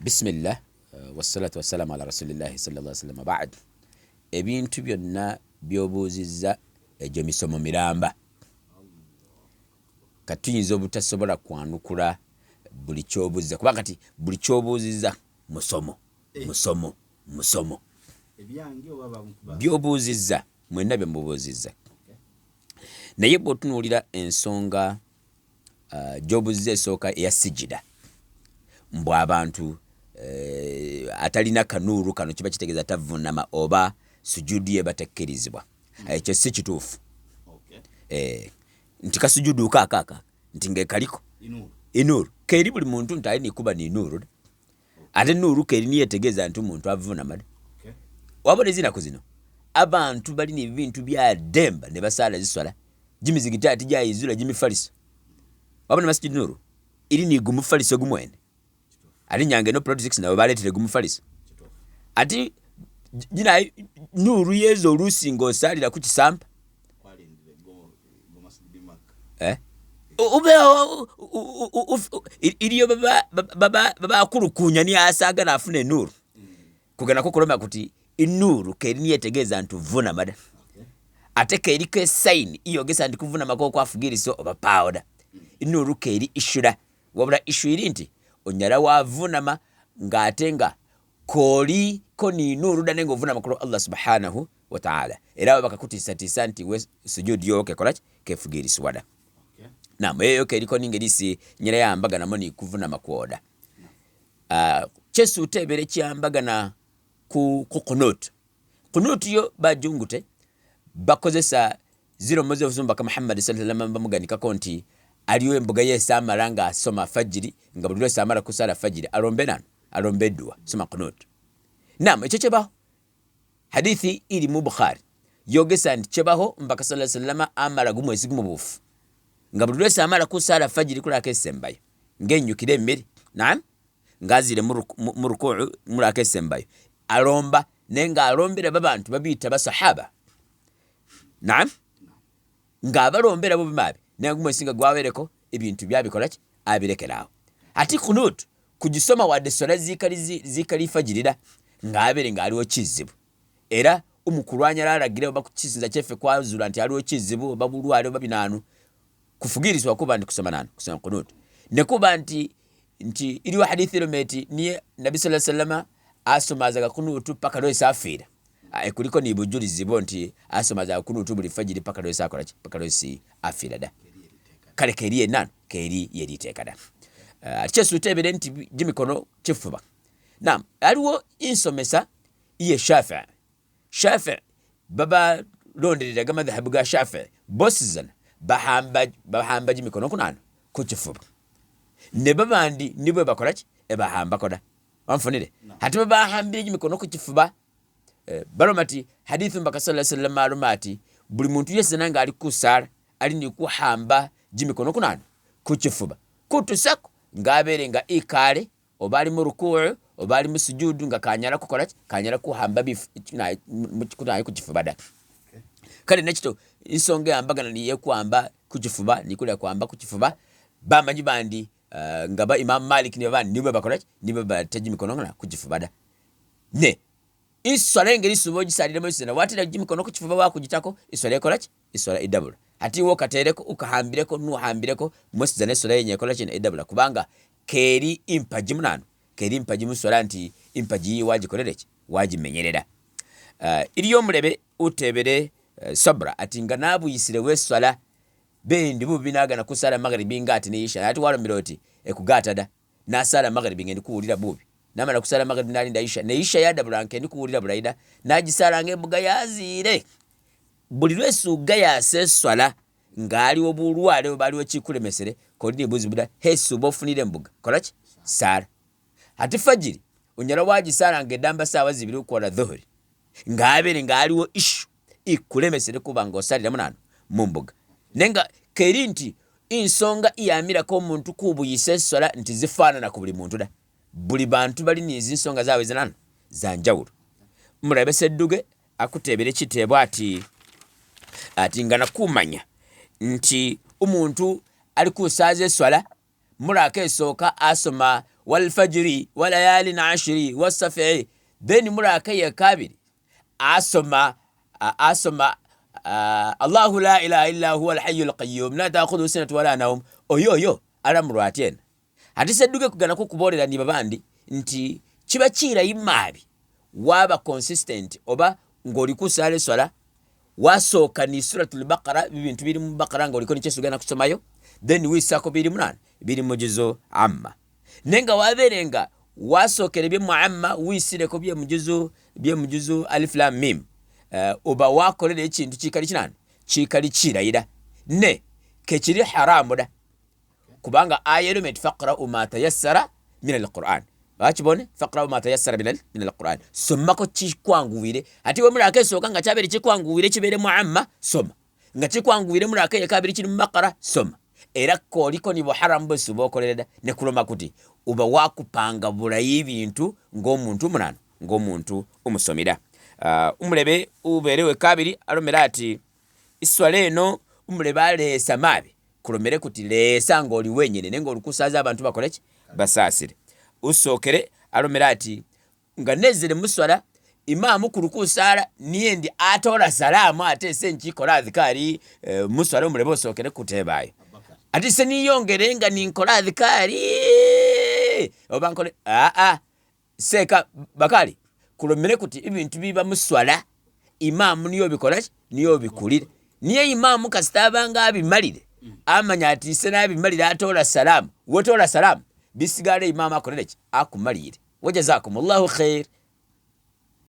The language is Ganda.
Bismillah wassalatu wassalamu ala rasulillahi sallallahu alaihi wasallam ba'd. Ebintu byonna byobuuzizza egyo misomo miramba. Katuyinza obutasobola kwanukula buli kyobuuzizza kubanga kati buli kyobuuzizza musomo ebyange oba byobuuzizza mwenna bye mubuuzizza. Naye bw'otunuulira ensonga gy'obuuzizza esooka eya sijida mbw abantu atalina kanuuru kano kiba kitegeeza tavunama oba sujudu ye batakkirizibwa. Ekyo si kituufu. Nti kasujudu kaakaka nti ngekaliko inuuru keri buli muntu nti alina kuba ni nuuru ate nuuru keri niyo etegeeza nti omuntu avunama. Wabona ezinako zino abantu balina ebintu bya demba ne basaala ziswala gimizigita ati gyayizula gimifaliso. Wabona masjid nuuru ili ni gumufaliso gumwene ati nyange no projects na baletere gumufaliso ati jina nuuru yezo olusinga osalira ku kisampa iliyo baba akulukunya ni asaga na afune nuuru kugana ko koloma kuti inuuru keri niyo etegeeza nti vuna mada ate keri ke sign iyo gesa ndi kuvuna makoko afugiriso oba powder. Inuuru keri ishura wabula ishuri nti onyala wavunama ng'atenga koli ko ni nuuru dane ng'ovunama ku Allah subhanahu wa ta'ala era bakakutiisa nti we sujudi yo kekolaki kefugirisibwa. Naam, eyo keriko ningerisi nyera yambagana moni kuvunama kwoda. Kyesuute ebere kyambagana ku qunut. Qunut yo bajungute bakozesa zero moze zumbaka Muhammad sallallahu alaihi wasallam bamuganika konti aliyo embuga yesamala nga asoma fajiri nga buli lwesa amala kusala fajiri alombe dua soma qunut. Naam, ekyo kyebaho hadithi iri mu Bukhari yogesa nti kyebaho mbaka sallallahu alaihi wasallam amala gumwezi gumubufu nga buli lwesa amala kusala fajiri kulaka esembayo ngenyukire emmere. Naam, ngazire mu rukuu mulaka esembayo alomba nenga alombera babantu babita basahaba. Naam, nga abalombera bo bimabe nangu mwesinga gwawereko ebintu byabikolaki abirekeraawo. Ati qunut kugisoma wadde sola zikali fajirira ngabere ngaliwo kizibu era umukulwanya lalagira oba kukisinza kyefe kwazula nti aliwo kizibu oba bulwale oba binanu kufugirizwa kuba ndi kusoma qunut ne kuba nti iliwo hadithi rometi niye nabi sallallahu alaihi wasallam asomazaga qunut paka lwe safira kuliko ni bujulizi nti asomazaga qunut buli fajiri paka lwe sakolaki paka lwe si afira da kale keriye nanu keri yeriteeka da. Kyesuute ebere nti gimikono kifuba. Naam, aliwo insomesa iye Shafi'i baba londereraga madhahabu ga Shafi'i bosizana bahamba gimikono kunano ku kifuba ne babandi nibwe bakolaki ebahamba koda wanfunire hati bahambire gimikono ku kifuba baromati hadithu mbaka sallallahu alaihi wasallam alumati buli muntu yese nanga ali kusala ali ni kuhamba gimikono kunano ku kifuba kutusako ngabere nga ikale obali mu rukuu obali mu sujudu nga kanyala kukolaki kanyala kuhamba kunayi ku kifuba da. Kale nekito insonga yambagana niye kwamba ku kifuba nikule kwamba ku kifuba bamanyi bandi ngaba Imam Malik ne bandi nibe bakolaki nibe bateji mikono ngana ku kifuba da. Ne iswala engeri suboji salira mu sena watira gimikono ku kifuba wakugitako iswala ekolaki iswala idabula ati wo katereko ukahambireko nuhambireko mwesizane iswala yenye kolaki na idabula kubanga keri impaji munano keri impaji muswala nti impaji wajikorereki wajimenyerera. Iliyo mulebe utebere sabra ati nga nabuyisire weswala bendi bubinaga na kusala magharibi ngati ne isha ati walo miroti ekugata da nasala magharibi ngendi kuwulira bubi namala kusala magharibi nali ndaisha ne isha yada bulanke ndi kuwulira bulaida najisala ngebuga yazire buli lwesu gaya seswala ngali obulwale baliwo kikulemesere kodini buzi buda hesu bofunire mbuga kolaki sala ati fajiri onyala wajisala ngedamba sawa zibiri ukola dhuhuri ngabere ngaliwo ishu ikulemesere kubanga osalira munano mumbuga nenga kerinti insonga iyamira ko muntu kubuyise sola nti zifaanana ku buli muntu da buli bantu bali nizi nsonga zawe zanano zanjawulo. Mulabe Sedduge akutebere kiteebwa ati ngana kumanya nti umuntu ali kusaaza eswala mulaka esooka asoma والفجر وليال عشر والصفع then muraka ya kabiri asoma Allahu la ilaha illa huwa al-hayyul qayyum la ta'khudhuhu sinatun wala nawm oyo alamulwa atyena ate sedduke kugana kukubolera ndi babandi nti kiba kirayimabi waba consistent oba ngoli kusale swala wasooka ni suratul baqara bintu biri mu baqara ngoli ko nikyesugana kusomayo then wisako biri munana biri mujizo amma nenga waberenga wasookere bye muamma wisireko bye mujizo alif lam mim oba wakolera ekintu kikali kinana kikali kirayira ne kekiri haramu da kubanga ayero met faqra ma tayassara min alquran bakibone faqra ma tayassara min alquran somako kikwanguwire ati we mulaka esooka nga kyabere kikwanguwire kibere muamma soma nga kikwanguwire mulaka yakabiri kiri mu baqara soma era koliko ni buharamu bwesu bokolera ne kuloma kuti uba wakupanga bulayi bintu ng'omuntu munana ng'omuntu umusomera umulebe uberewe kabiri alomera ati iswala eno umulebe aleesa mabi kulomere kuti leesa ng'oli wenyene nenga olukusaza abantu bakoleki basaasire usookere alomera ati nga nezere muswala imamu kurukusala niye ndi atola salamu ate senkikola adhikari muswala umulebe usookere kutebayo ati se niyongere nga ninkola adhikari oba nkole seka bakali kulomere kuti ibintu biba muswala imamu niyo bikola niyo bikulire niye imamu kasitaba nga abimalire amanya ati se nabimalire atola salamu wotola salamu bisigale imamu akolere ki akumalire wajazakumullahu khair